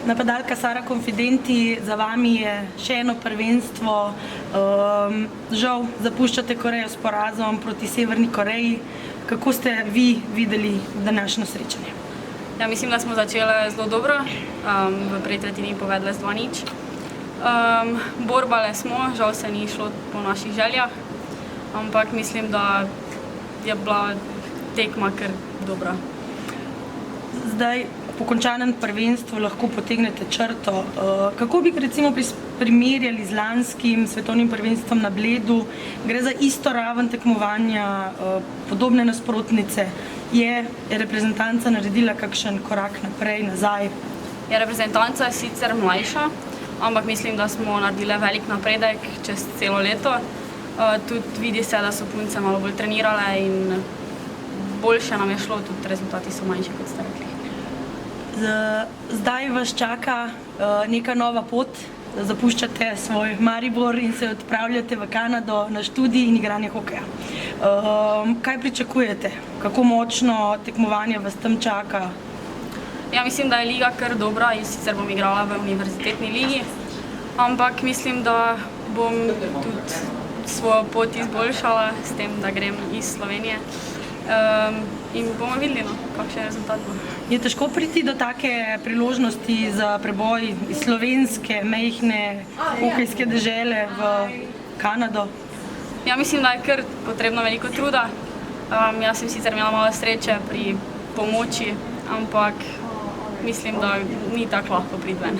Napadalka Sara Confidenti, za vami je še eno prvenstvo. Žal zapuščate Korejo s porazom proti Severni Koreji. Kako ste vi videli današnjo srečanje? Ja, mislim, da smo začeli zelo dobro. V prvi tretjini povedali z 2:0. Borbale smo, žal se ni šlo po naših željah, ampak mislim, da je bila tekma kar dobra. Zdaj, po končanem prvenstvu lahko potegnete črto. Kako bi recimo primerjali z lanskim svetovnim prvenstvom na Bledu? Gre za isto raven tekmovanja, podobne nasprotnice. Je reprezentanca naredila kakšen korak naprej, nazaj? Je reprezentanca sicer mlajša, ampak mislim, da smo naredili velik napredek čez celo leto. Tudi vidi se, da so punce malo bolj trenirale in boljše nam je šlo, tudi rezultati so manjši, kot ste rekli. Zdaj vas čaka neka nova pot, zapuščate svoj Maribor in se odpravljate v Kanado na študij in igranje hokeja. Kaj pričakujete? Kako močno tekmovanje vas tam čaka? Ja, mislim, da je liga kar dobra in sicer bom igrala v univerzitetni ligi, ampak mislim, da bom tudi svojo pot izboljšala s tem, da grem iz Slovenije. In bomo videli, kakšen je rezultat bo. Je težko priti do take priložnosti za preboj iz slovenske, majhne hokejske dežele v Kanado? Ja, mislim, da je kar potrebno veliko truda. Jaz sem sicer imela malo sreče pri pomoči, ampak mislim, da ni tako lahko priti ven.